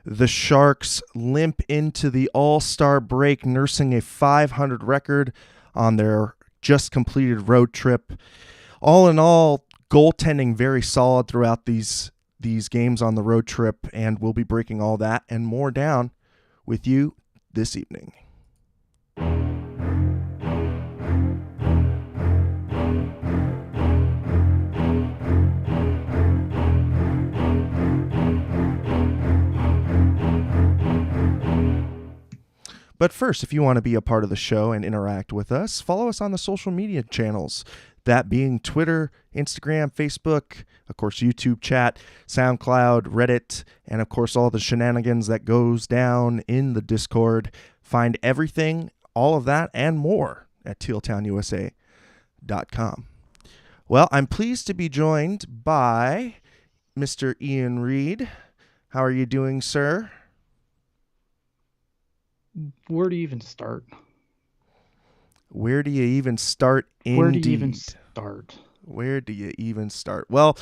The Sharks limp into the All-Star break, nursing a 500 record on their just completed road trip. All in all, goaltending very solid throughout these games on the road trip, and we'll be breaking all that and more down with you this evening. But first, if you want to be a part of the show and interact with us, follow us on the social media channels, that being Twitter, Instagram, Facebook, of course, YouTube chat, SoundCloud, Reddit, and of course, all the shenanigans that goes down in the Discord. Find everything, all of that, and more at tealtownusa.com. Well, I'm pleased to be joined by Mr. Ian Reed. How are you doing, sir? Where do you even start? Where do you even start? Where do you even start? Where do you even start? Well,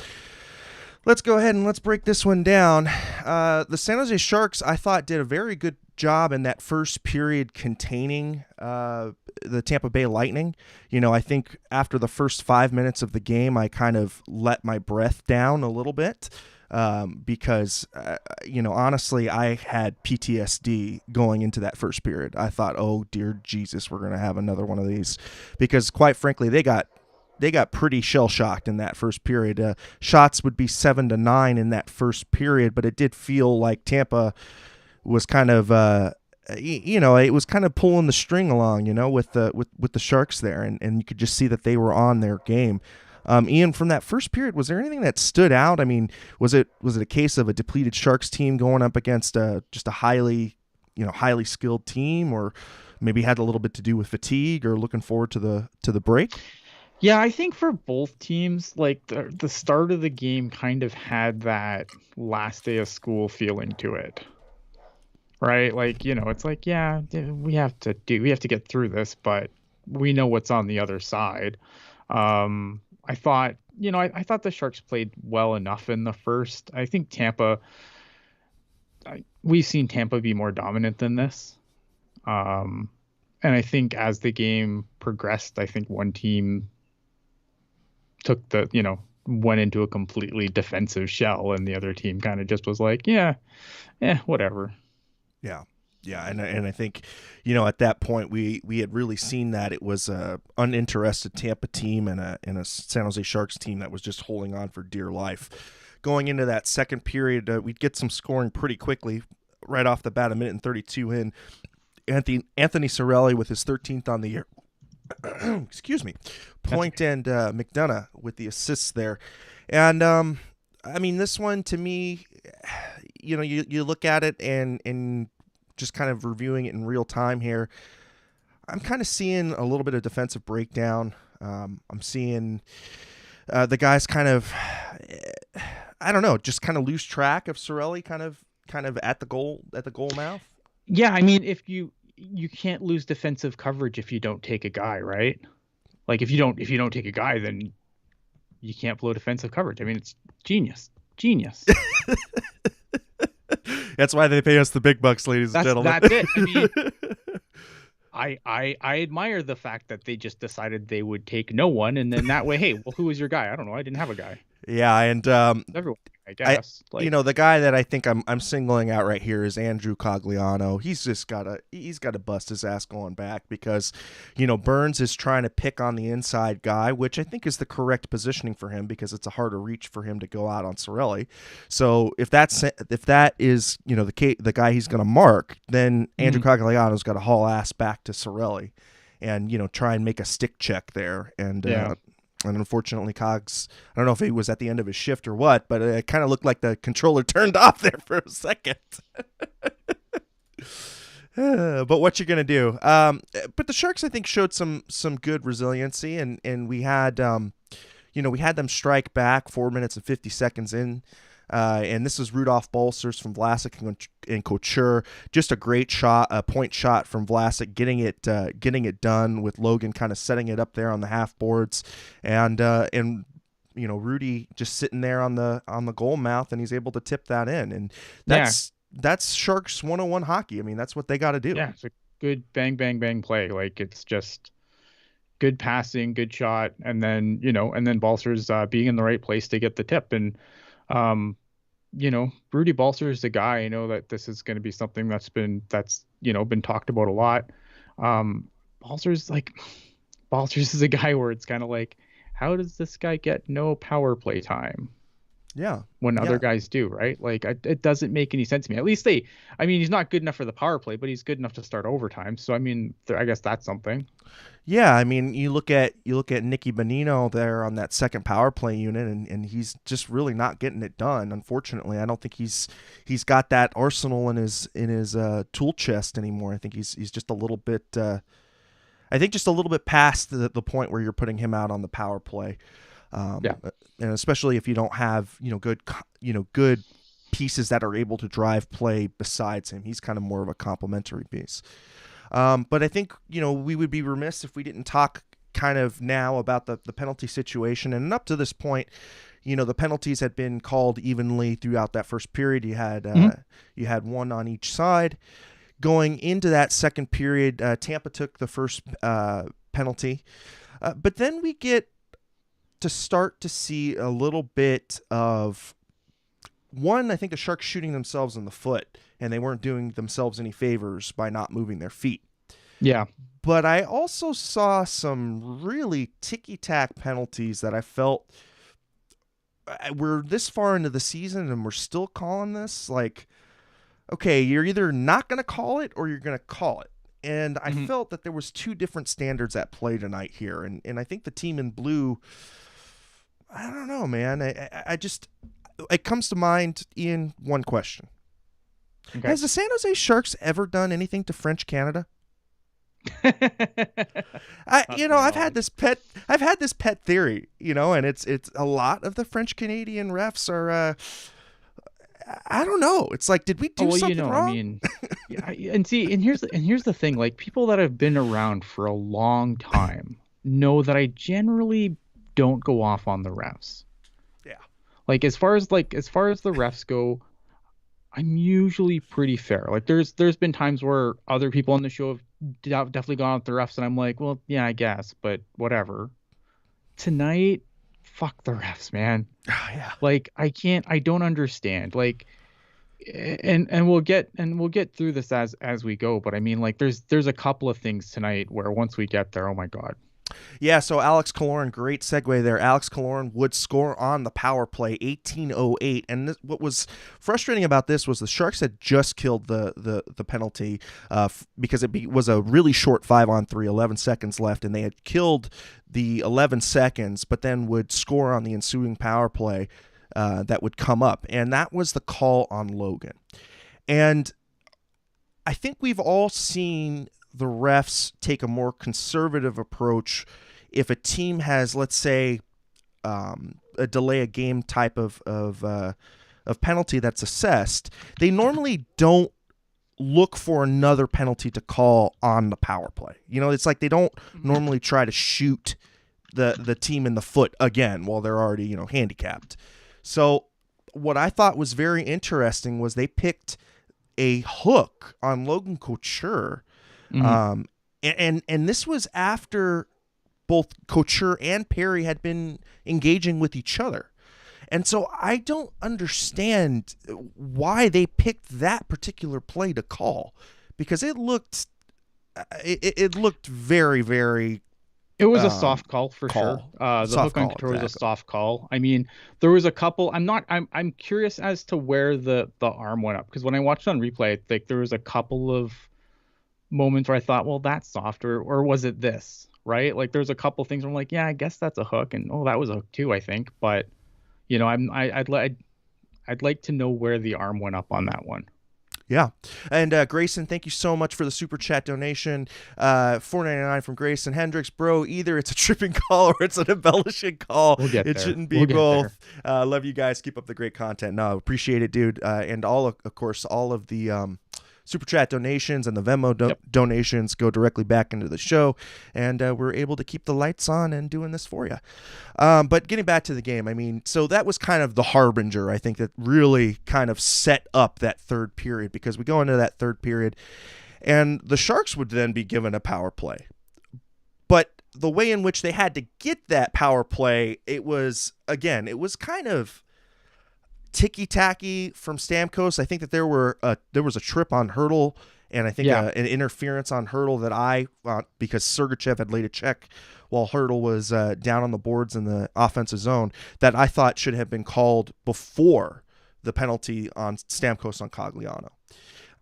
let's go ahead and let's break this one down. The San Jose Sharks, I thought, did a very good job in that first period containing the Tampa Bay Lightning. You know, I think after the first 5 minutes of the game, I kind of let my breath down a little bit. Because, honestly, I had PTSD going into that first period. I thought, oh, dear Jesus, we're going to have another one of these. Because, quite frankly, they got pretty shell-shocked in that first period. Shots would be 7-9 in that first period, but it did feel like Tampa was kind of, it was kind of pulling the string along, with the Sharks there. And you could just see that they were on their game. Ian, from that first period, was there anything that stood out? I mean, was it a case of a depleted Sharks team going up against just a highly skilled team, or maybe had a little bit to do with fatigue or looking forward to the break? Yeah, I think for both teams, like the start of the game kind of had that last day of school feeling to it, right? Like, it's like, yeah, we have to get through this, but we know what's on the other side. I thought, I thought the Sharks played well enough in the first. I think we've seen Tampa be more dominant than this. And I think as the game progressed, I think one team took went into a completely defensive shell, and the other team kind of just was like, yeah, whatever. Yeah. Yeah, and I think, at that point we had really seen that it was a uninterested Tampa team and a San Jose Sharks team that was just holding on for dear life. Going into that second period, we'd get some scoring pretty quickly right off the bat. 1:32 in, Anthony Cirelli with his 13th on the year. Excuse me, point, and McDonough with the assists there, and this one to me, you look at it and just kind of reviewing it in real time here, I'm kind of seeing a little bit of defensive breakdown. I'm seeing the guys kind of, I don't know, just kind of lose track of Cirelli kind of at the goal mouth. Yeah, I mean, if you can't lose defensive coverage if you don't take a guy, right? Like if you don't take a guy, then you can't blow defensive coverage. I mean, it's genius. That's why they pay us the big bucks, ladies and gentlemen. That's it. I mean, I admire the fact that they just decided they would take no one, and then that way, hey, well, who was your guy? I don't know. I didn't have a guy. Yeah, and everyone, I guess. The guy that I think I'm singling out right here is Andrew Cogliano. He's got to bust his ass going back because, Burns is trying to pick on the inside guy, which I think is the correct positioning for him because it's a harder reach for him to go out on Cirelli. So if that is the guy he's going to mark, then Andrew Cogliano's got to haul ass back to Cirelli, and try and make a stick check there, and. Yeah. And unfortunately, Cogs, I don't know if he was at the end of his shift or what, but it kind of looked like the controller turned off there for a second. But what you're going to do. But the Sharks, I think, showed some good resiliency, and we had, we had them strike back 4 minutes and 50 seconds in. And this is Rudy Balcers from Vlasic and Couture. Just a great shot, a point shot from Vlasic, getting it done with Logan kind of setting it up there on the half boards, and Rudy just sitting there on the goal mouth, and he's able to tip that in, and that's that's Sharks 101 hockey. I mean, that's what they got to do. Yeah, it's a good bang, bang, bang play. Like it's just good passing, good shot, and then Balcers being in the right place to get the tip. And um, Rudy Balcers is the guy. I know that this is going to be something that's been talked about a lot. Um, Balcers Balcers is a guy where it's kind of like, how does this guy get no power play time Yeah. when Yeah. other guys do, right? Like it doesn't make any sense to me. At least he's not good enough for the power play, but he's good enough to start overtime. So I mean, I guess that's something. Yeah, I mean, you look at Nicky Bonino there on that second power play unit, and he's just really not getting it done. Unfortunately, I don't think he's got that arsenal in his tool chest anymore. I think he's just a little bit. I think just a little bit past the point where you're putting him out on the power play. Yeah. And especially if you don't have good pieces that are able to drive play besides him. He's kind of more of a complementary piece. But I think, we would be remiss if we didn't talk kind of now about the penalty situation. And up to this point, the penalties had been called evenly throughout that first period. You had one on each side. Going into that second period, Tampa took the first penalty. But then we get to start to see a little bit of one, I think the Sharks shooting themselves in the foot, and they weren't doing themselves any favors by not moving their feet. Yeah. But I also saw some really ticky-tack penalties that I felt we're this far into the season and we're still calling this. Like, okay, you're either not going to call it or you're going to call it. And I felt that there was two different standards at play tonight here. And I think the team in blue, I don't know, man. I just, it comes to mind, Ian, one question. Okay. Has the San Jose Sharks ever done anything to French Canada? I've had this pet theory, and it's a lot of the French Canadian refs are, I don't know. It's like, did we do something wrong? I mean, yeah, and here's the thing. Like, people that have been around for a long time know that I generally don't go off on the refs. Yeah. Like, as far as the refs go, I'm usually pretty fair. Like, there's been times where other people on the show have definitely gone with the refs, and I'm like, well, yeah, I guess, but whatever. Tonight, fuck the refs, man. Yeah. Like, I don't understand. Like, and we'll get through this as we go. But I mean, like, there's a couple of things tonight where once we get there, oh my God. Yeah, so Alex Killorn, great segue there. Alex Killorn would score on the power play, 18:08. And what was frustrating about this was the Sharks had just killed the penalty because it was a really short 5-on-3, 11 seconds left, and they had killed the 11 seconds, but then would score on the ensuing power play that would come up. And that was the call on Logan. And I think we've all seen the refs take a more conservative approach if a team has, let's say, a delay a game type of penalty that's assessed. They normally don't look for another penalty to call on the power play. It's like they don't normally try to shoot the team in the foot again while they're already, handicapped. So what I thought was very interesting was they picked a hook on Logan Couture. And this was after both Couture and Perry had been engaging with each other. And so I don't understand why they picked that particular play to call, because it looked very, very. It was a soft call for sure. The hook on Couture was a soft call. I mean, there was a couple. I'm curious as to where the arm went up, because when I watched on replay, I think there was a couple of moments where I thought, well, that's soft, or was it this, right? Like, there's a couple things where I'm like, yeah, I guess that's a hook, and that was a hook too, I think. But I'd like to know where the arm went up on that one. Yeah. And Grayson, thank you so much for the super chat donation. $4.99 from Grayson Hendricks. Bro, either it's a tripping call or it's an embellishing call. It shouldn't be both. Love you guys. Keep up the great content. No, appreciate it, dude. And all of course, all of the super chat donations and the Venmo donations go directly back into the show, and we're able to keep the lights on and doing this for you. But getting back to the game, I mean, so that was kind of the harbinger, I think, that really kind of set up that third period, because we go into that third period and the Sharks would then be given a power play. But the way in which they had to get that power play, it was kind of ticky-tacky from Stamkos. I think that there was a trip on Hurdle, and I think an interference on Hurdle that because Sergachev had laid a check while Hurdle was down on the boards in the offensive zone, that I thought should have been called before the penalty on Stamkos on Cogliano.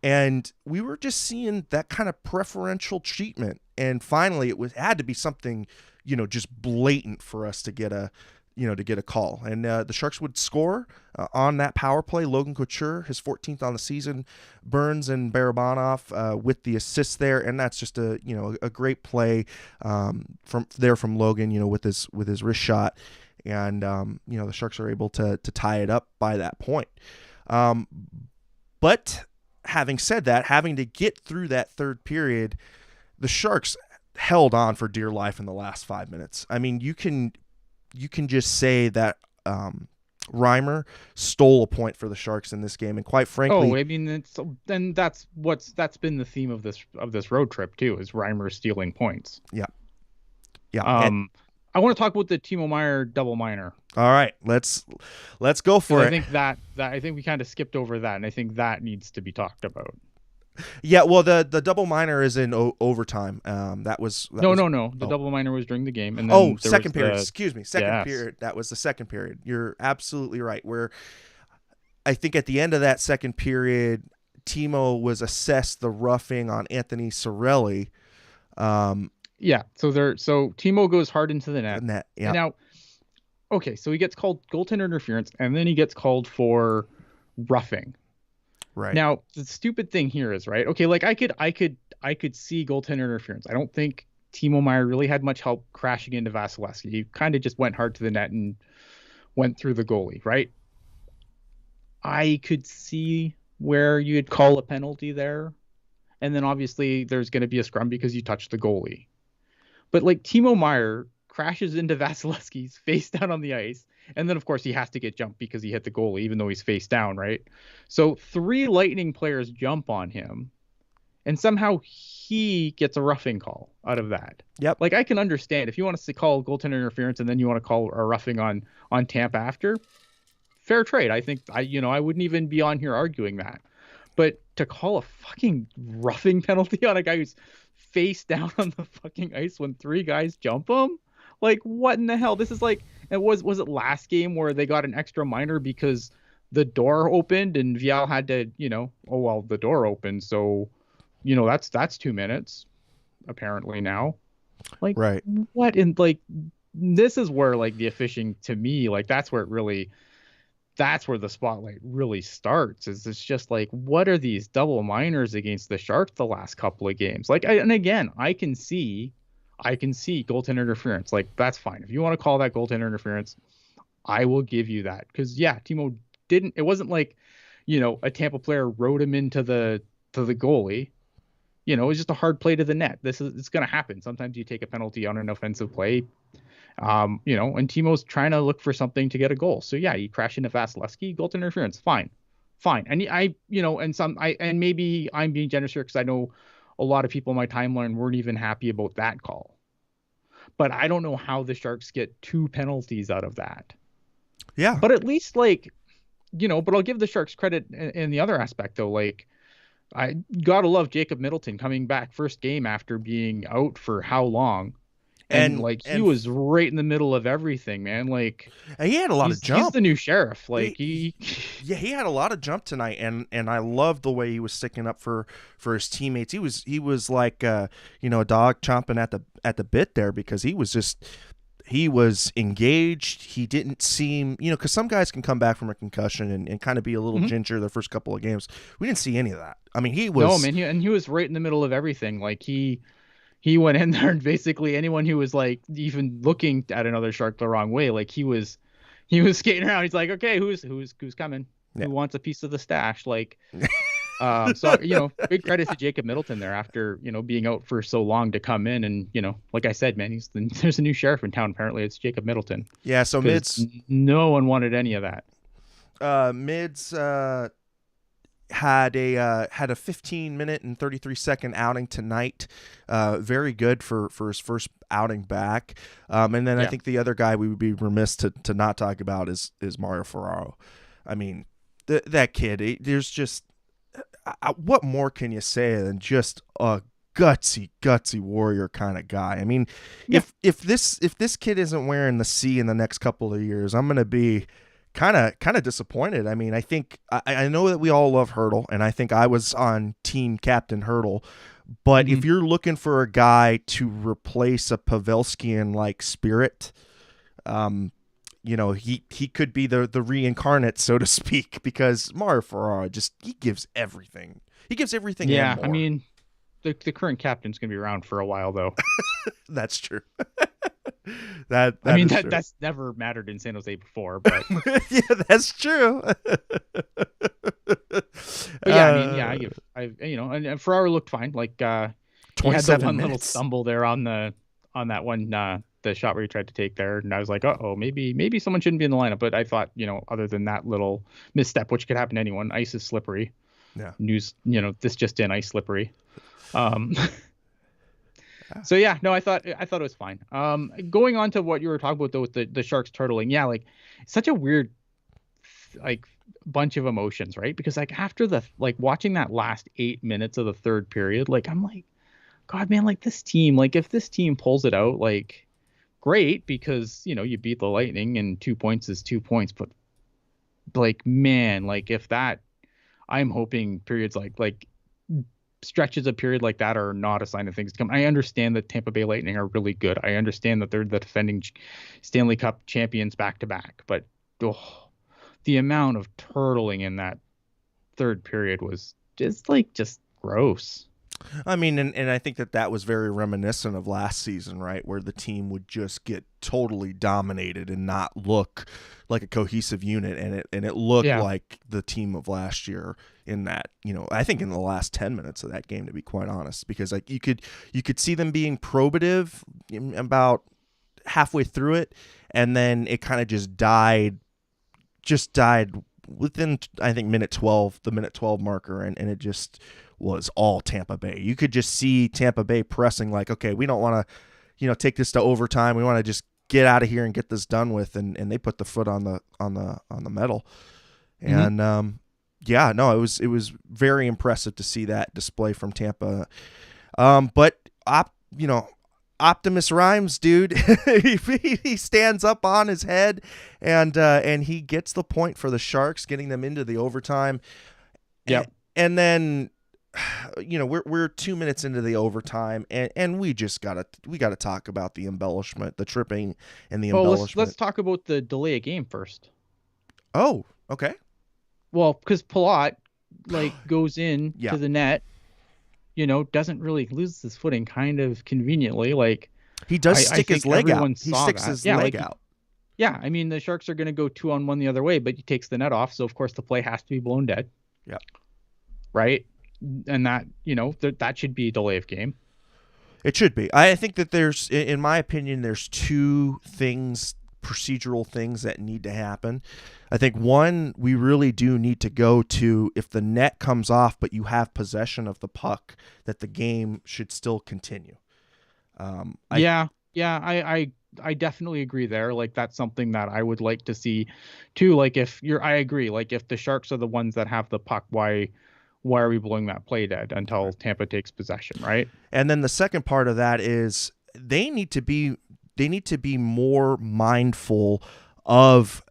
And we were just seeing that kind of preferential treatment. And finally, had to be something, just blatant for us to get a call. And the Sharks would score on that power play. Logan Couture, his 14th on the season. Burns and Barabanov with the assist there, and that's just a great play from Logan, with his wrist shot, and the Sharks are able to tie it up by that point. But having said that, having to get through that third period, the Sharks held on for dear life in the last 5 minutes. I mean, you can just say that Reimer stole a point for the Sharks in this game, and quite frankly, I mean, that's been the theme of this road trip too, is Reimer stealing points. Yeah. I want to talk about the Timo Meier double minor. All right, let's go for it. I think I think we kind of skipped over that, and I think that needs to be talked about. Yeah, well, the double minor is in overtime. No. The double minor was during the game, and then second period. Excuse me, second period. That was the second period. You're absolutely right. Where I think at the end of that second period, Timo was assessed the roughing on Anthony Cirelli. So Timo goes hard into the net. Yeah. Now, okay, so he gets called goaltender interference, and then he gets called for roughing. Right. Now, the stupid thing here is, right, okay, like I could see goaltender interference. I don't think Timo Meier really had much help crashing into Vasilevsky. He kind of just went hard to the net and went through the goalie, right? I could see where you'd call a penalty there, and then obviously there's going to be a scrum because you touched the goalie. But like Timo Meier crashes into Vasilevsky's face down on the ice, and then of course he has to get jumped because he hit the goalie even though he's face down, right? So 3 Lightning players jump on him, and somehow he gets a roughing call out of that. Yep. Like, I can understand if you want to call goaltender interference and then you want to call a roughing on Tampa after, fair trade. I think I wouldn't even be on here arguing that. But to call a fucking roughing penalty on a guy who's face down on the fucking ice when 3 guys jump him, like, what in the hell? This is like, it was it last game where they got an extra minor because the door opened and Vial had to, the door opened, so that's 2 minutes apparently now. Like, right. What in, like, this is where, like, the officiating, to me, like, that's where the spotlight really starts. Is it's just like, what are these double minors against the Sharks the last couple of games? Like, I can see goaltender interference. Like, that's fine. If you want to call that goaltender interference, I will give you that. Because Timo didn't. It wasn't like, a Tampa player rode him into the goalie. It was just a hard play to the net. It's going to happen. Sometimes you take a penalty on an offensive play. And Timo's trying to look for something to get a goal. So yeah, you crash into Vasilevsky, goaltender interference, fine. And and maybe I'm being generous here because I know a lot of people in my timeline weren't even happy about that call. But I don't know how the Sharks get 2 penalties out of that. Yeah. But at least, like, but I'll give the Sharks credit in the other aspect though. Like, I gotta love Jacob Middleton coming back first game after being out for how long. And he was right in the middle of everything, man. Like, he had a lot of jump. He's the new sheriff. Like, he had a lot of jump tonight, and I loved the way he was sticking up for his teammates. He was like a dog chomping at the bit there, because he was engaged. He didn't seem, because some guys can come back from a concussion and kind of be a little ginger the first couple of games. We didn't see any of that. I mean, he was. No, man, he was right in the middle of everything. Like, he went in there, and basically anyone who was, like, even looking at another Shark the wrong way, like, he was skating around. He's like, okay, who's coming? Yeah. Who wants a piece of the stash? Like, So, big credit to Jacob Middleton there after, being out for so long to come in. And, like I said, man, there's a new sheriff in town. Apparently it's Jacob Middleton, Yeah, so because no one wanted any of that. Mids had a 15-minute and 33-second outing tonight. Very good for his first outing back. And then I think the other guy we would be remiss to not talk about is Mario Ferraro. I mean, that kid, there's just what more can you say than just a gutsy warrior kind of guy? I mean, if this kid isn't wearing the C in the next couple of years, I'm going to be kind of disappointed. I mean, I think I know that we all love Hurdle, and I think I was on team Captain Hurdle, but if you're looking for a guy to replace a Pavelskian like spirit, he could be the reincarnate, so to speak, because Mario Ferraro he gives everything. He gives everything. Yeah, I mean, the current captain's gonna be around for a while though. That's true. That's never mattered in San Jose before, but yeah, that's true. But yeah, and Ferraro looked fine. Like, he had that one little stumble there on that one the shot where he tried to take there, and I was like, maybe someone shouldn't be in the lineup. But I thought, other than that little misstep, which could happen to anyone, ice is slippery. Yeah. News, this just in, ice slippery. So yeah, no, I thought it was fine. Going on to what you were talking about though with the Sharks turtling, yeah, like such a weird like bunch of emotions, right? Because like after watching that last 8 minutes of the third period, like I'm like, God, man, like this team, like if this team pulls it out, like great, because you beat the Lightning and 2 points is 2 points, but like, man, like if that, I'm hoping periods like stretches of period like that are not a sign of things to come. I understand that Tampa Bay Lightning are really good. I understand that they're the defending Stanley Cup champions back to back, but the amount of turtling in that third period was just gross. I mean, and I think that was very reminiscent of last season, right? Where the team would just get totally dominated and not look like a cohesive unit. And it looked like the team of last year in that, I think in the last 10 minutes of that game, to be quite honest, because like you could see them being probative about halfway through it. And then it kind of just died within, I think, the minute 12 marker. And it just was all Tampa Bay. You could just see Tampa Bay pressing like, okay, we don't want to, take this to overtime. We want to just get out of here and get this done with. And they put the foot on the metal. And it was very impressive to see that display from Tampa. But Optimus Rhymes, dude, he stands up on his head and he gets the point for the Sharks, getting them into the overtime. Yeah. And then, we're 2 minutes into the overtime, and we gotta talk about the embellishment, the tripping, and the embellishment. Let's talk about the delay of game first. Oh, okay. Well, because Palat goes in to the net, doesn't really lose his footing, kind of conveniently. Like he does stick his leg out. He sticks his leg out. Yeah, I mean the Sharks are going to go 2-on-1 the other way, but he takes the net off, so of course the play has to be blown dead. Yeah. Right. And that, that should be a delay of game. It should be. I think that in my opinion, there's two procedural things that need to happen. I think one, we really do need to go to, if the net comes off, but you have possession of the puck, that the game should still continue. I definitely agree there. Like that's something that I would like to see too. Like I agree. Like if the Sharks are the ones that have the puck, why are we blowing that play dead until Tampa takes possession, right? And then the second part of that is they need to be more mindful of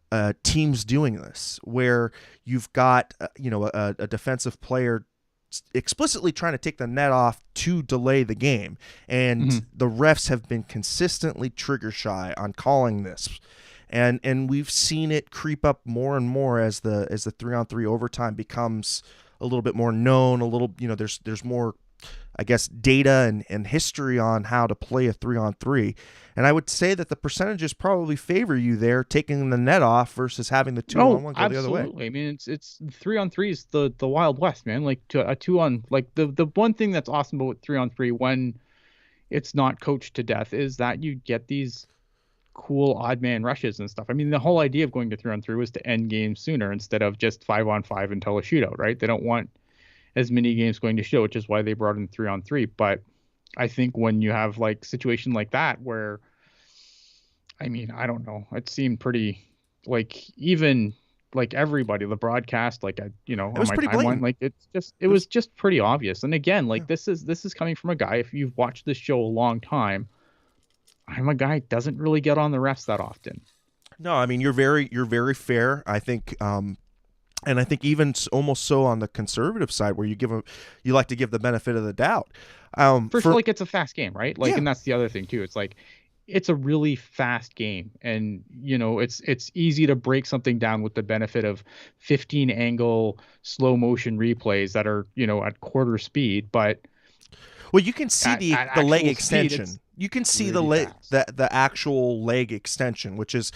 teams doing this, where you've got a defensive player explicitly trying to take the net off to delay the game, and the refs have been consistently trigger shy on calling this. And we've seen it creep up more and more as the 3-on-3 overtime becomes a little bit more known, a little, there's more I guess, data and history on how to play a 3-on-3. And I would say that the percentages probably favor you there, taking the net off versus having the 2-on-1 go the other way. Absolutely. I mean, it's 3-on-3 is the Wild West, man. Like a 2-on, like the one thing that's awesome about 3-on-3 when it's not coached to death is that you get these cool odd man rushes and stuff. I mean, the whole idea of going to 3-on-3 was to end games sooner instead of just 5-on-5 until a shootout, right? They don't want as many games going to show, which is why they brought in 3-on-3. But I think when you have like situation like that where, I mean, I don't know, it seemed pretty like even like everybody, the broadcast, like on my timeline, blatant. like it was just pretty obvious. And again, like this is coming from a guy. If you've watched this show a long time, I'm a guy who doesn't really get on the refs that often. No, I mean you're very fair. I think. And I think even almost so on the conservative side, where you like to give the benefit of the doubt. First, like it's a fast game, right? Like, and that's the other thing too. It's like it's a really fast game, and it's easy to break something down with the benefit of 15 angle slow motion replays that are at quarter speed. But you can see the leg extension. Speed, you can see really the actual leg extension, which is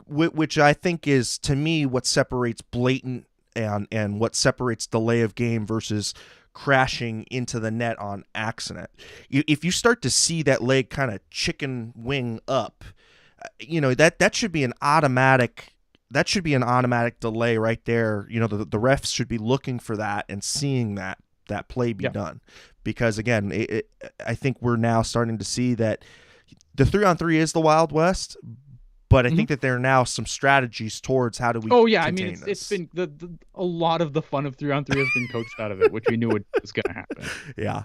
which I think is, to me, what separates blatant and what separates delay of game versus crashing into the net on accident. If you start to see that leg kind of chicken wing up, that should be an automatic. That should be an automatic delay right there. The refs should be looking for that and seeing that play be done. Because again, I think we're now starting to see that the 3-on-3 is the Wild West, but I think that there are now some strategies towards how do we. Oh yeah, I mean it's been a lot of the fun of 3-on-3 has been coached out of it, which we knew was going to happen. Yeah.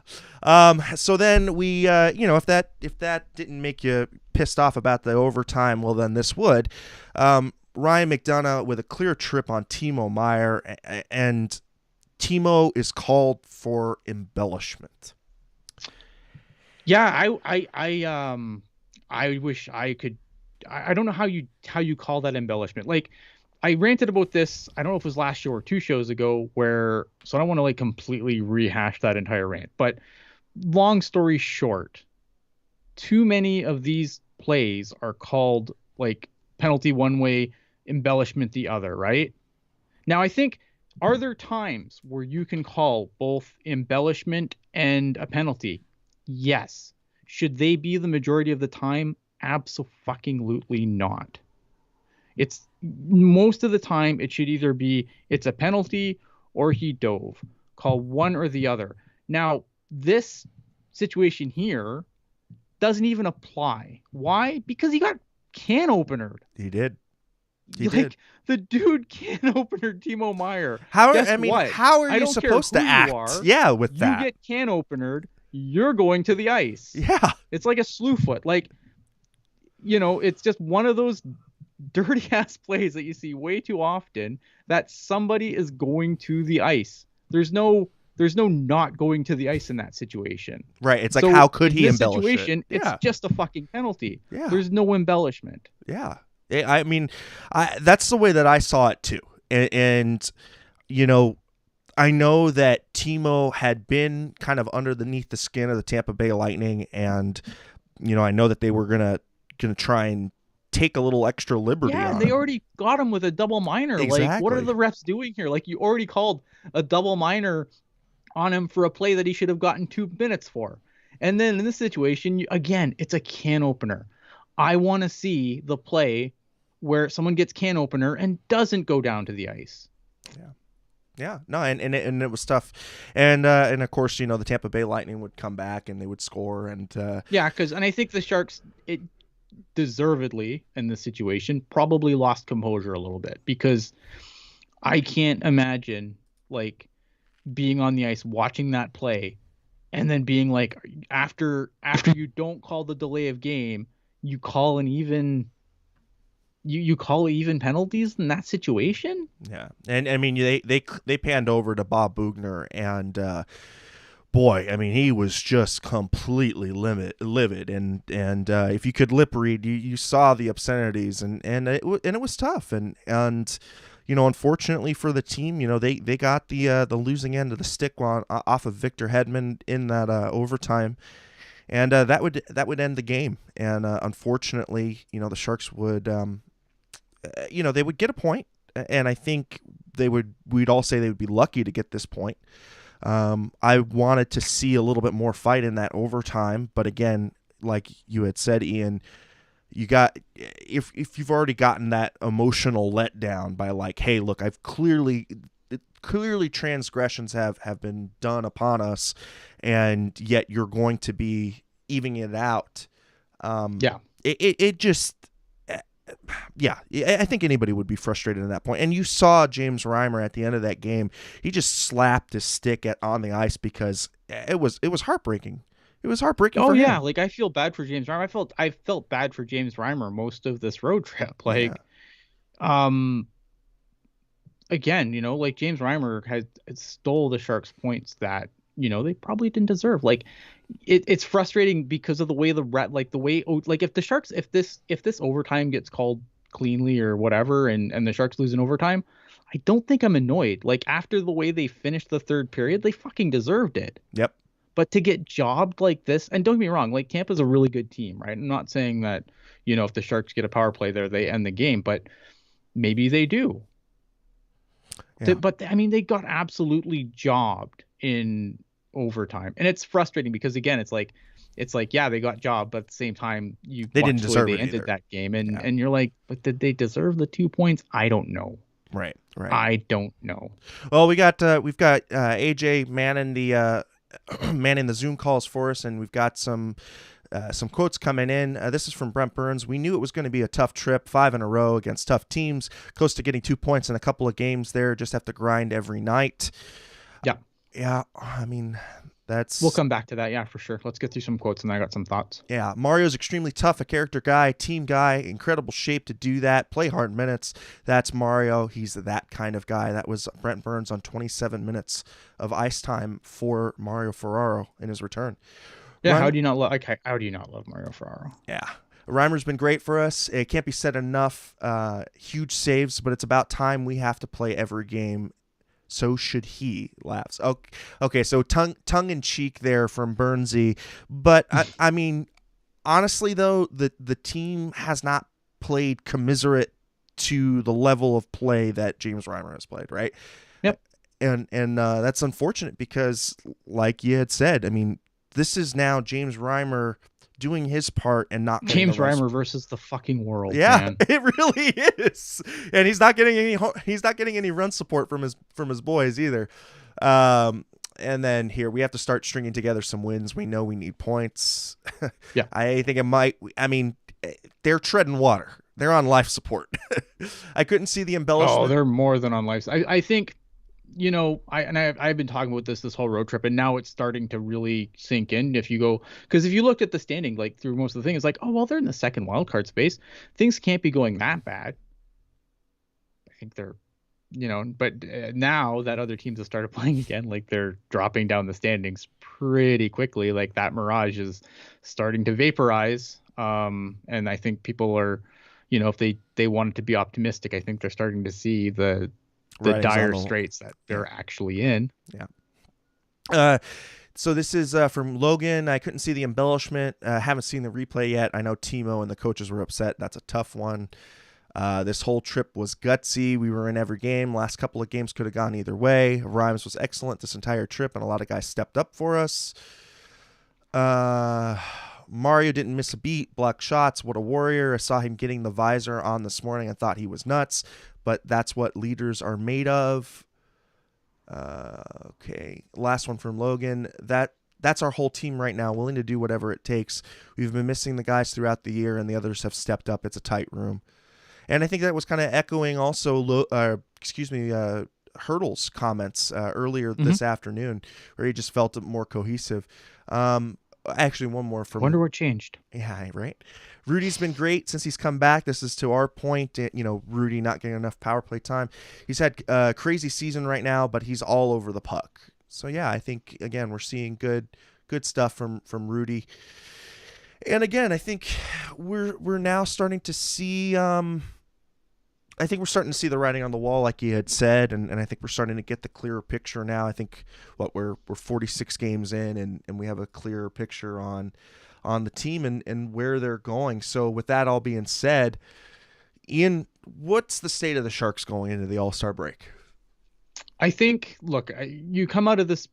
So then we, if that didn't make you pissed off about the overtime, well then this would. Ryan McDonough with a clear trip on Timo Meier, and Timo is called for embellishment. Yeah, I wish I could. I don't know how you call that embellishment. Like, I ranted about this. I don't know if it was last show or 2 shows ago. So I don't want to like completely rehash that entire rant. But long story short, too many of these plays are called like penalty one way, embellishment the other. Right now, I think. Are there times where you can call both embellishment and a penalty? Yes. Should they be the majority of the time? Abso-fucking-lutely not. It's most of the time it should either be it's a penalty or he dove. Call one or the other. Now, this situation here doesn't even apply. Why? Because he got can openered. He did. The dude can opener Timo Meier. How are you supposed to act? With that. You get can openered, you're going to the ice. Yeah. It's like a slew foot. Like, it's just one of those dirty ass plays that you see way too often that somebody is going to the ice. There's no not going to the ice in that situation. Right. It's like, how could he embellish situation, it? It's just a fucking penalty. Yeah. There's no embellishment. Yeah. I mean, that's the way that I saw it too. And I know that Timo had been kind of underneath the skin of the Tampa Bay Lightning, and I know that they were gonna try and take a little extra liberty. Yeah, on they him. Already got him with a double minor. Exactly. Like, what are the refs doing here? Like, you already called a double minor on him for a play that he should have gotten 2 minutes for. And then in this situation, again, it's a can opener. I want to see the play where someone gets can opener and doesn't go down to the ice. Yeah. No, and it was tough. And of course, the Tampa Bay Lightning would come back and they would score. And I think the Sharks, it deservedly in this situation, probably lost composure a little bit, because I can't imagine like being on the ice watching that play and then being like, after you don't call the delay of game, you call an even. You call even penalties in that situation? Yeah, and I mean they panned over to Bob Bugner, and boy, I mean he was just completely livid, and if you could lip read, you saw the obscenities, and it was tough, and unfortunately for the team, they got the losing end of the stick off of Victor Hedman in that overtime, and that would end the game. And unfortunately, the Sharks would, they would get a point, and I think we'd all say they would be lucky to get this point. I wanted to see a little bit more fight in that overtime, but again, like you had said, Ian, if you've already gotten that emotional letdown by like, hey, look, I've clearly transgressions have been done upon us, and yet you're going to be evening it out. It just. Yeah, I think anybody would be frustrated at that point. And you saw James Reimer at the end of that game. He just slapped his stick on the ice because it was heartbreaking. It was heartbreaking for him. Like I feel bad for James Reimer. I felt bad for James Reimer most of this road trip. Again, like James Reimer has stole the Sharks points that, they probably didn't deserve. Like it's frustrating because of the way if this overtime gets called cleanly or whatever, and the Sharks lose in overtime, I don't think I'm annoyed. Like after the way they finished the third period, they fucking deserved it. Yep. But to get jobbed like this, and don't get me wrong, like Tampa's a really good team, right? I'm not saying that, if the Sharks get a power play there, they end the game, but maybe they do. Yeah. But I mean, they got absolutely jobbed in overtime, and it's frustrating because again, it's like, yeah, they got jobbed, but at the same time, they didn't deserve it. They ended that game, and you're like, but did they deserve the 2 points? I don't know. Right. I don't know. Well, we've got AJ manning the Zoom calls for us, and we've got some quotes coming in. This is from Brent Burns. We knew it was going to be a tough trip, 5 in a row against tough teams, close to getting 2 points in a couple of games there. Just have to grind every night. Yeah. I mean, we'll come back to that. Yeah, for sure. Let's get through some quotes, and I got some thoughts. Yeah. Mario's extremely tough, a character guy, team guy, incredible shape to do that. Play hard minutes. That's Mario. He's that kind of guy. That was Brent Burns on 27 minutes of ice time for Mario Ferraro in his return. Yeah, how do you not love Mario Ferraro? Yeah. Reimer's been great for us. It can't be said enough. Huge saves, but it's about time we have to play every game. So should he, laughs. Okay, so tongue in cheek there from Burnsy. But, I mean, honestly, though, the team has not played commiserate to the level of play that James Reimer has played, right? Yep. And that's unfortunate because, like you had said, I mean, this is now James Reimer doing his part and not James Reimer versus the fucking world. Yeah, man. It really is, and he's not getting any run support from his boys either. And then here we have to start stringing together some wins. We know we need points. Yeah, I think it might. I mean, they're treading water. They're on life support. I couldn't see the embellishment. Oh, they're more than on life. I think. I've been talking about this whole road trip, and now it's starting to really sink in. Because if you looked at the standing, like through most of the thing, it's like, oh, well, they're in the second wild card space. Things can't be going that bad. I think they're, but now that other teams have started playing again, like they're dropping down the standings pretty quickly. Like that mirage is starting to vaporize. And I think people are, if they wanted to be optimistic, I think they're starting to see the dire straits that they're actually in. Yeah. So this is from Logan. I couldn't see the embellishment. Haven't seen the replay yet. I know Timo and the coaches were upset. That's a tough one. This whole trip was gutsy. We were in every game. Last couple of games could have gone either way. Rhymes was excellent this entire trip, and a lot of guys stepped up for us. Mario didn't miss a beat. Blocked shots. What a warrior. I saw him getting the visor on this morning. I thought he was nuts. But that's what leaders are made of. Okay. Last one from Logan. That's our whole team right now, willing to do whatever it takes. We've been missing the guys throughout the year, and the others have stepped up. It's a tight room. And I think that was kind of echoing also, Hurdle's comments earlier this afternoon, where he just felt it more cohesive. Actually, one more from... Wonder what changed. Yeah, right. Rudy's been great since he's come back. This is to our point, Rudy not getting enough power play time. He's had a crazy season right now, but he's all over the puck. So, yeah, I think, again, we're seeing good stuff from Rudy. And, again, I think we're now starting to see I think we're starting to see the writing on the wall, like you had said, and I think we're starting to get the clearer picture now. I think we're 46 games in, and we have a clearer picture on the team and where they're going. So with that all being said, Ian, what's the state of the Sharks going into the All-Star break? I think, look, you come out of this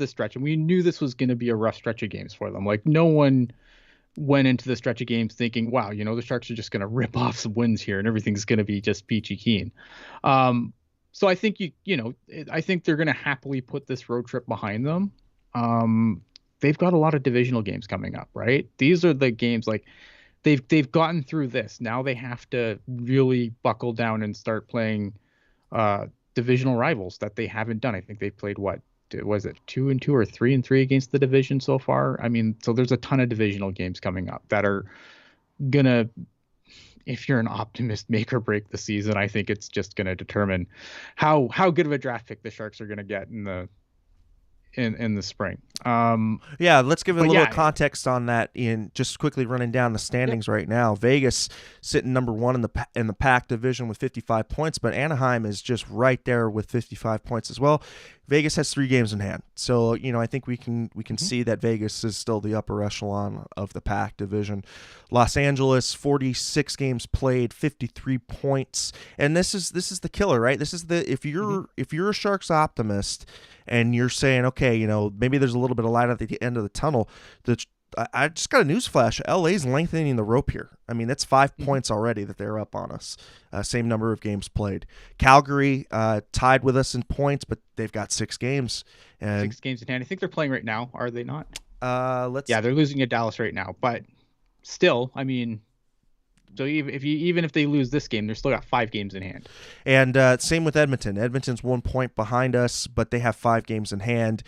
stretch, and we knew this was going to be a rough stretch of games for them. Like, no one went into the stretch of games thinking, wow, the Sharks are just going to rip off some wins here and everything's going to be just peachy keen. So I think I think they're going to happily put this road trip behind them. They've got a lot of divisional games coming up, right? These are the games, like, they've gotten through this. Now they have to really buckle down and start playing divisional rivals that they haven't done. I think they've played, what was it, 2-2 or 3-3 against the division so far? I mean, so there's a ton of divisional games coming up that are gonna, if you're an optimist, make or break the season. I think it's just gonna determine how good of a draft pick the Sharks are gonna get in the spring. Yeah, let's give a little context on that. In just quickly running down the standings right now, Vegas sitting number 1 in the Pac division with 55 points, but Anaheim is just right there with 55 points as well. Vegas has 3 games in hand, so I think we can see that Vegas is still the upper echelon of the Pac division. Los Angeles, 46 games played, 53 points, and this is the killer, right? This is if you're a Sharks optimist and you're saying, okay, maybe there's a little bit of light at the end of the tunnel. I just got a news flash. LA's lengthening the rope here. I mean, that's 5 points already that they're up on us. Same number of games played. Calgary tied with us in points, but they've got 6 games. And 6 games in hand. I think they're playing right now, are they not? Yeah, they're losing at Dallas right now, but still, I mean, so even if they lose this game, they're still got 5 games in hand. And same with Edmonton. Edmonton's 1 point behind us, but they have 5 games in hand.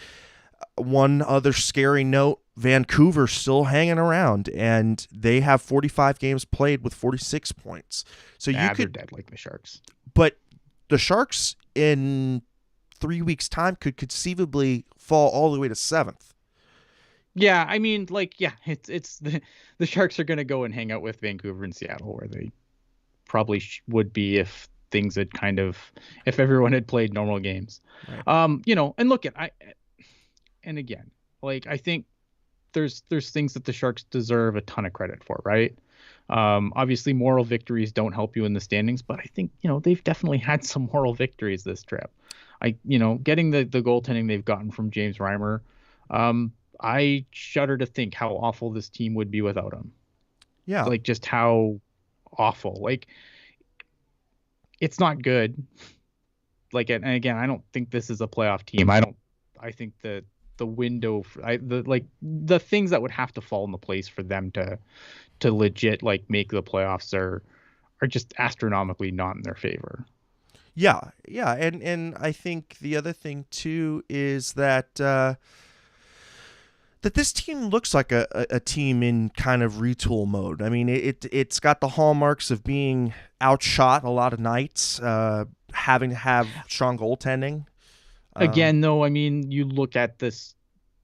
One other scary note, Vancouver's still hanging around, and they have 45 games played with 46 points. So they're dead like the Sharks. But the Sharks in 3 weeks' time could conceivably fall all the way to 7th. Yeah, I mean, it's the Sharks are going to go and hang out with Vancouver and Seattle, where they probably would be if things had if everyone had played normal games. Right. And look at and again, I think there's things that the Sharks deserve a ton of credit for, right? Obviously moral victories don't help you in the standings, but I think, they've definitely had some moral victories this trip. Getting the goaltending they've gotten from James Reimer, I shudder to think how awful this team would be without him. Yeah. Just how awful. It's not good. And again, I don't think this is a playoff team. I think that the window the things that would have to fall into place for them to legit make the playoffs are just astronomically not in their favor. Yeah, and I think the other thing too is that that this team looks like a team in kind of retool mode. I mean, it's got the hallmarks of being outshot a lot of nights, having to have strong goaltending. Again, though, I mean, you look at this,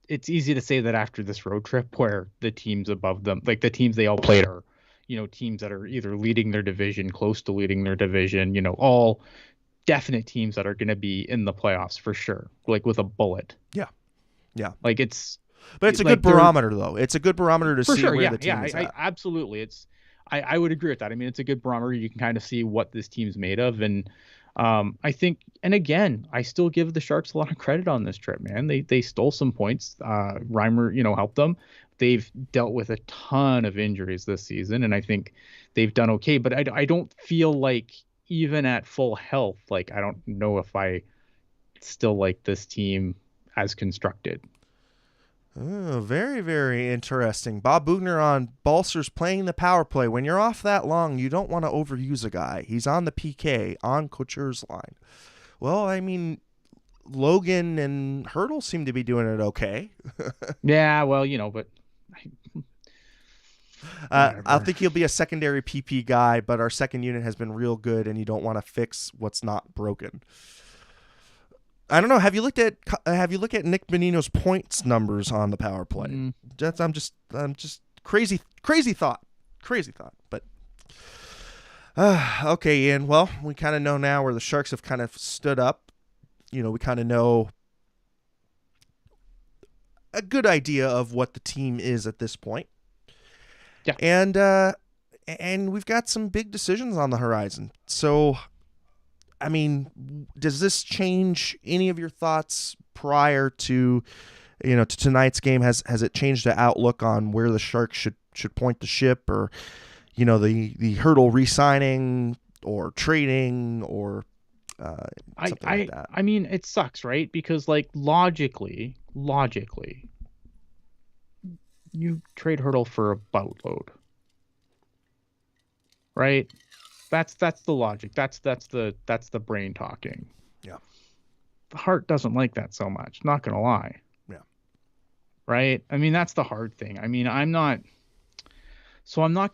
it's easy to say that after this road trip where the teams above them, the teams they all played are, teams that are either leading their division, close to leading their division, all definite teams that are going to be in the playoffs for sure, with a bullet. Yeah. But it's a good barometer, though. It's a good barometer to see where the team is at. Absolutely. I would agree with that. I mean, it's a good barometer. You can kind of see what this team's made of. And I think, and again, I still give the Sharks a lot of credit on this trip, man. They stole some points. Reimer, helped them. They've dealt with a ton of injuries this season, and I think they've done okay. But I don't feel like, even at full health, I don't know if I still like this team as constructed. Oh, very, very interesting. Bob Bugner on Balcers playing the power play. When you're off that long, you don't want to overuse a guy. He's on the PK, on Couture's line. Well, I mean, Logan and Hurdle seem to be doing it okay. Yeah, well, but... I think he'll be a secondary PP guy, but our second unit has been real good, and you don't want to fix what's not broken. I don't know. Have you looked at Nick Bonino's points numbers on the power play? I'm just crazy thought. But Okay, Ian. Well, we kind of know now where the Sharks have kind of stood up. We kind of know a good idea of what the team is at this point. Yeah. And we've got some big decisions on the horizon. So, I mean, does this change any of your thoughts prior to to tonight's game? Has it changed the outlook on where the Sharks should point the ship, or the hurdle re-signing or trading or something like that? I mean, it sucks, right? Because like logically, you trade Hurdle for a boatload, right? That's the logic. That's the brain talking. Yeah. The heart doesn't like that so much. Not gonna lie. Yeah. Right. I mean, that's the hard thing. I mean, I'm not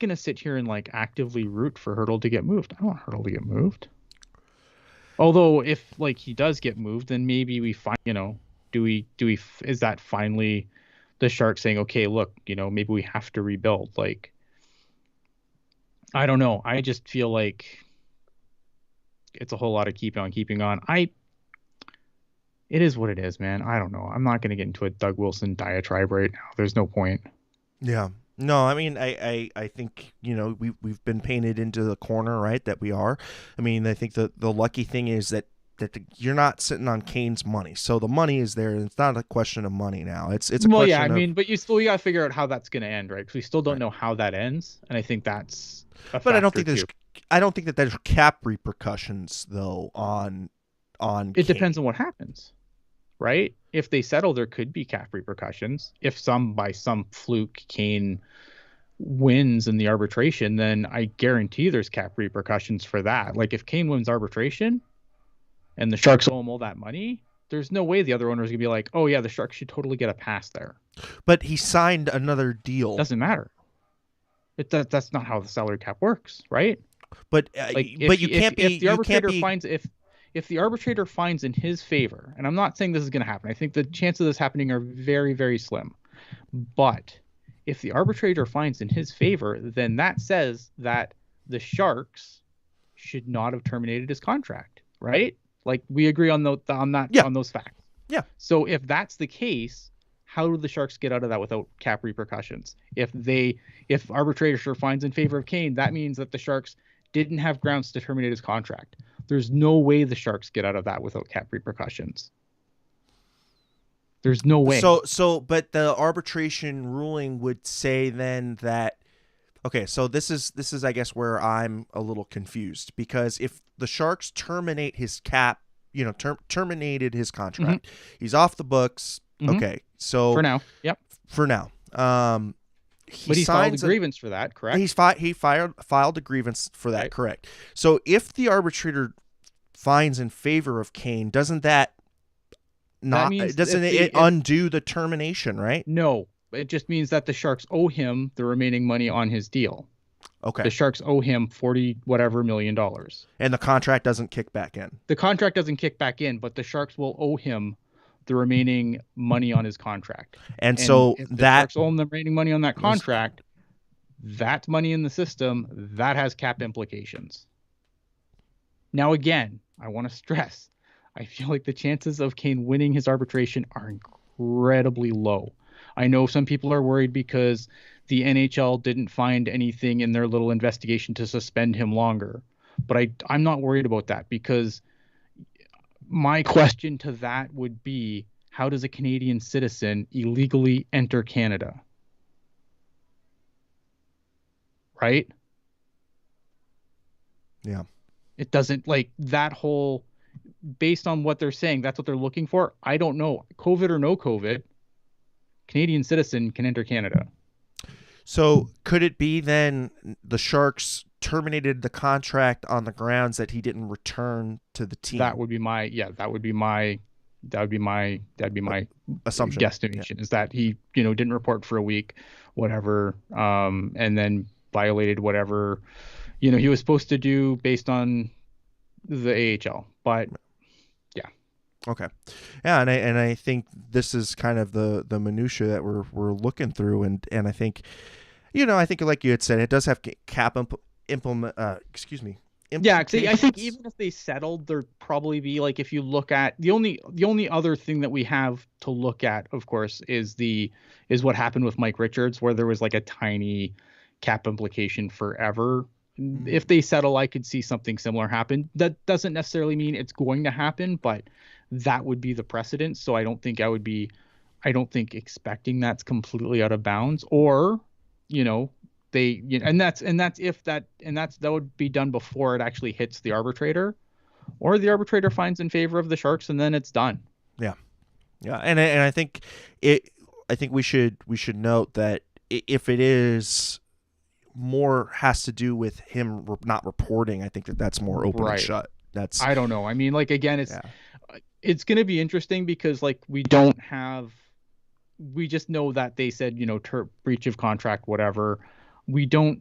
gonna sit here and like actively root for Hurdle to get moved. I don't want Hurdle to get moved. Although if like he does get moved, then maybe we find, is that finally the Sharks saying, okay, look, maybe we have to rebuild. Like, I don't know. I just feel like it's a whole lot of keeping on. It is what it is, man. I don't know. I'm not going to get into a Doug Wilson diatribe right now. There's no point. Yeah. No, I mean, I think, we've been painted into the corner, right, that we are. I mean, I think the lucky thing is that you're not sitting on Kane's money. So the money is there, and it's not a question of money now. It's a question yeah, I mean, but you got to figure out how that's going to end, right? Because we still don't know how that ends, and I think that's a But factor I don't think that there's cap repercussions though on It Kane. Depends on what happens. Right? If they settle, there could be cap repercussions. If by some fluke Kane wins in the arbitration, then I guarantee there's cap repercussions for that. Like if Kane wins arbitration and the Sharks owe him all that money, there's no way the other owners gonna be like, oh yeah, the Sharks should totally get a pass there. But he signed another deal. Doesn't matter. That's not how the salary cap works, right? But you can't be. If the arbitrator finds if the arbitrator finds in his favor, and I'm not saying this is going to happen, I think the chances of this happening are very, very slim. But if the arbitrator finds in his favor, then that says that the Sharks should not have terminated his contract, right? Like we agree on on those facts. Yeah. So if that's the case, how do the Sharks get out of that without cap repercussions? If arbitrator finds in favor of Kane, that means that the Sharks didn't have grounds to terminate his contract. There's no way the Sharks get out of that without cap repercussions. There's no way. But the arbitration ruling would say then that, okay, so this is I guess where I'm a little confused, because if the Sharks terminate his terminated his contract, he's off the books. Okay, so for now, yep. For now, he filed a grievance for that, correct? He filed a grievance for that, right. Correct. So if the arbitrator finds in favor of Kane, doesn't that undo the termination, right? No, it just means that the Sharks owe him the remaining money on his deal. Okay. The Sharks owe him $40 whatever million. And the contract doesn't kick back in. The contract doesn't kick back in, but the Sharks will owe him the remaining money on his contract. And so if the Sharks owe him the remaining money on that contract, that's money in the system, that has cap implications. Now, again, I want to stress, I feel like the chances of Kane winning his arbitration are incredibly low. I know some people are worried because the NHL didn't find anything in their little investigation to suspend him longer. But I'm not worried about that, because my question to that would be, how does a Canadian citizen illegally enter Canada? Right? Yeah. It doesn't, like, that whole, based on what they're saying, that's what they're looking for. I don't know. COVID or no COVID, Canadian citizen can enter Canada. So could it be then the Sharks terminated the contract on the grounds that he didn't return to the team? That would be my assumption, guesstimation, is that he, didn't report for a week, whatever, and then violated whatever, he was supposed to do based on the AHL. But yeah. Okay. Yeah, and I think this is kind of the minutia that we're looking through, and I think, I think like you had said, it does have cap implement. Excuse me. Yeah, 'cause I think Implications. even if they settled, there'd probably be like, if you look at the only other thing that we have to look at, of course, is what happened with Mike Richards, where there was like a tiny cap implication forever. If they settle, I could see something similar happen. That doesn't necessarily mean it's going to happen, but that would be the precedent. So I don't think expecting that's completely out of bounds, or, you know, that would be done before it actually hits the arbitrator, or the arbitrator finds in favor of the Sharks, and then it's done. Yeah, yeah, and I think it. I think we should note that if it is more has to do with him not reporting, I think that's more open and shut. That's I don't know. I mean, like, again, yeah. It's going to be interesting because, like, we just know that they said, breach of contract, whatever. We don't,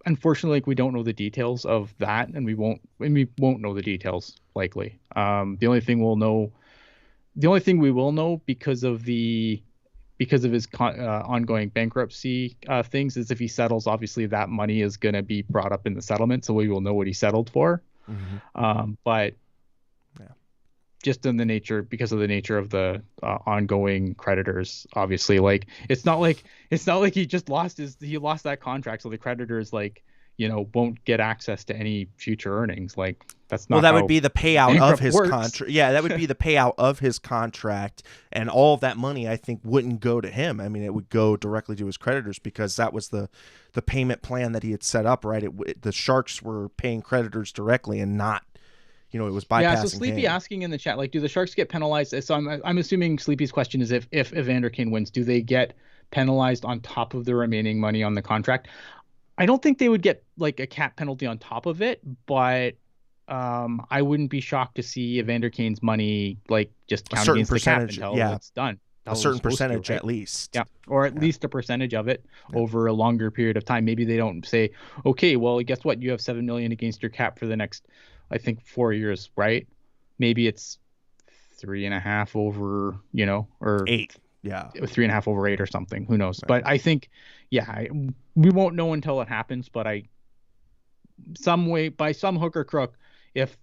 unfortunately, like, we don't know the details of that, and we won't know the details likely. The only thing we will know because of his ongoing bankruptcy things is if he settles, obviously that money is going to be brought up in the settlement, so we will know what he settled for. But yeah, just because of the nature of the ongoing creditors, obviously, like, it's not like he just lost that contract, so the creditors, like, won't get access to any future earnings. Like, that's not. Well, that would be the payout of his contract. Yeah, that would be the payout of his contract, and all of that money, I think, wouldn't go to him. I mean, it would go directly to his creditors, because that was the payment plan that he had set up. Right, the Sharks were paying creditors directly, and not. It was bypassing. Yeah, so Sleepy asking in the chat, like, do the Sharks get penalized? So I'm assuming Sleepy's question is if Evander Kane wins, do they get penalized on top of the remaining money on the contract? I don't think they would get like a cap penalty on top of it, but I wouldn't be shocked to see Evander Kane's money, like, just count against the cap until it's done. A certain percentage, right? At least. Yeah, or at least a percentage of it over a longer period of time. Maybe they don't say, okay, well, guess what? You have $7 million against your cap for the next, I think, 4 years, right? Maybe it's 3.5 over, or 8. Yeah, 3.5 over 8 or something. Who knows? Right. But I think, we won't know until it happens. But by some hook or crook, if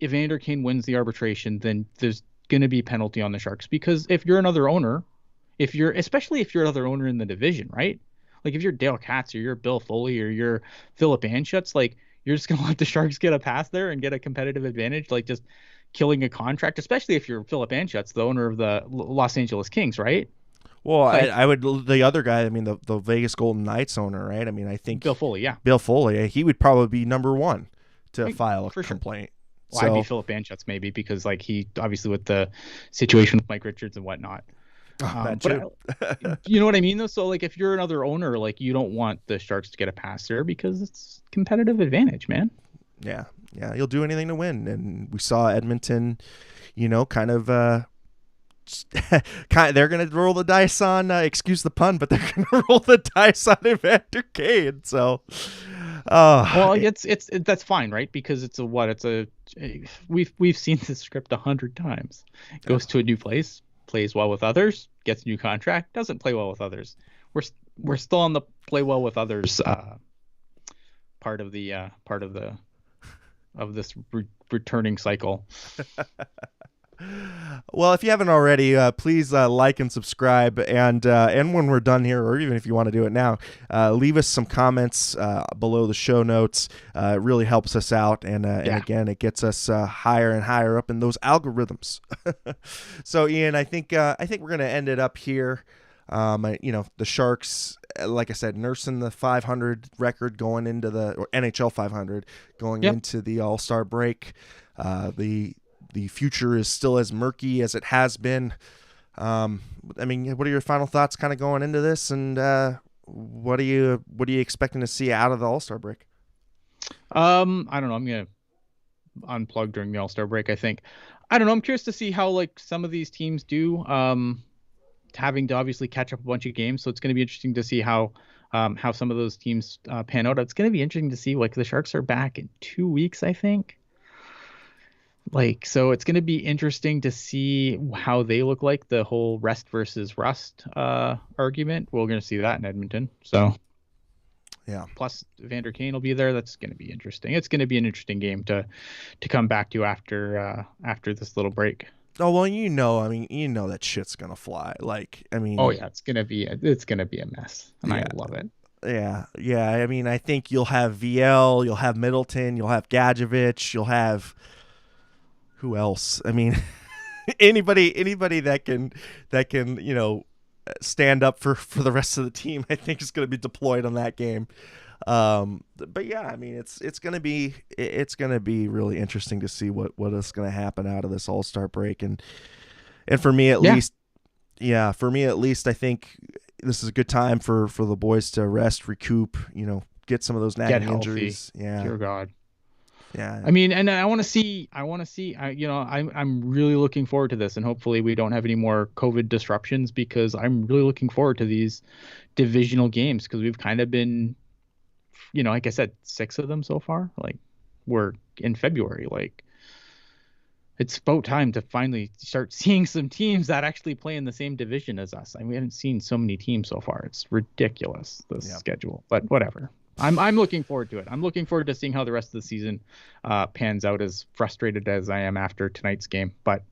Evander Kane wins the arbitration, then there's going to be penalty on the Sharks, because if you're another owner, especially if you're another owner in the division, right? Like, if you're Dale Katz, or you're Bill Foley, or you're Philip Anschutz, like, you're just going to let the Sharks get a pass there and get a competitive advantage, like just killing a contract, especially if you're Philip Anschutz, the owner of the Los Angeles Kings, right? Well, like, I would, the other guy, I mean, the Vegas Golden Knights owner, right? I mean, I think Bill Foley, he would probably be number one to file a complaint. Sure. Well, I'd be Philip Anschutz maybe, because, like, he obviously, with the situation with Mike Richards and whatnot. That too. You know what I mean, though? So, like, if you're another owner, like, you don't want the Sharks to get a pass there, because it's competitive advantage, man. Yeah, you'll do anything to win, and we saw Edmonton, kind of. They're gonna roll the dice on. Excuse the pun, but they're gonna roll the dice on Evander Kane. So, well, that's fine, right? Because we've seen this script 100 times. Goes to a new place, plays well with others, gets a new contract, doesn't play well with others. We're still on the play well with others part of this returning cycle. Well, if you haven't already, please like and subscribe, and when we're done here, or even if you want to do it now, leave us some comments below the show notes. It really helps us out, and again, it gets us higher and higher up in those algorithms. So, Ian, I think we're gonna end it up here. The Sharks, like I said, nursing the 500 record going into or NHL 500 going into the All-Star break. The future is still as murky as it has been. I mean, what are your final thoughts kind of going into this, and what are you expecting to see out of the All-Star break? I don't know. I'm going to unplug during the All-Star break, I think. I don't know. I'm curious to see how, like, some of these teams do, having to obviously catch up a bunch of games. So it's going to be interesting to see how some of those teams pan out. It's going to be interesting to see, like, the Sharks are back in 2 weeks, I think. Like, so it's going to be interesting to see how they look, like the whole rest versus rust argument. We're going to see that in Edmonton. So, Yeah. Plus, Evander Kane will be there. That's going to be interesting. It's going to be an interesting game to come back to after this little break. Oh well, I mean, that shit's gonna fly. Like, I mean, Oh yeah, it's gonna be a mess, and yeah, I love it. yeah. I mean, I think you'll have VL, you'll have Middleton, you'll have Gadjevich, you'll have who else? I mean, anybody that can stand up for the rest of the team, I think is going to be deployed on that game. But yeah, I mean, it's going to be really interesting to see what is going to happen out of this All-Star break, and for me at least, I think this is a good time for the boys to rest, recoup, get some of those nagging injuries. Yeah, dear God. Yeah. I mean, and I want to see, I'm really looking forward to this, and hopefully we don't have any more COVID disruptions, because I'm really looking forward to these divisional games, because we've kind of been, like I said, 6 of them so far. Like, we're in February. Like, it's about time to finally start seeing some teams that actually play in the same division as us. I mean, we haven't seen so many teams so far. It's ridiculous, this schedule, but whatever. I'm looking forward to it. I'm looking forward to seeing how the rest of the season pans out, as frustrated as I am after tonight's game. But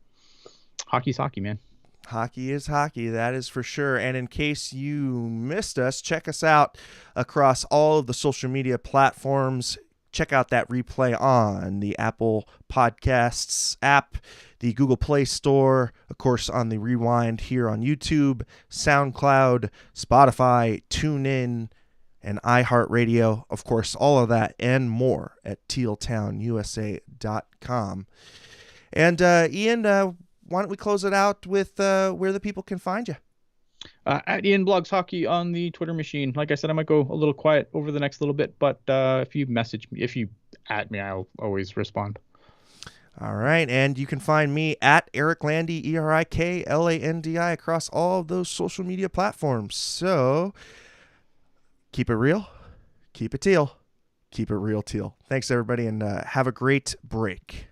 hockey's hockey, man. Hockey is hockey, that is for sure. And in case you missed us, check us out across all of the social media platforms. Check out that replay on the Apple Podcasts app, the Google Play Store, of course, on the Rewind here on YouTube, SoundCloud, Spotify, TuneIn, and iHeartRadio. Of course, all of that and more at tealtownusa.com. And Ian, why don't we close it out with where the people can find you? At Ian Blogs Hockey on the Twitter machine. Like I said, I might go a little quiet over the next little bit, but if you message me, if you at me, I'll always respond. All right, and you can find me at Eric Landy, ErikLandi, across all of those social media platforms. So keep it real, keep it teal, keep it real teal. Thanks, everybody, and have a great break.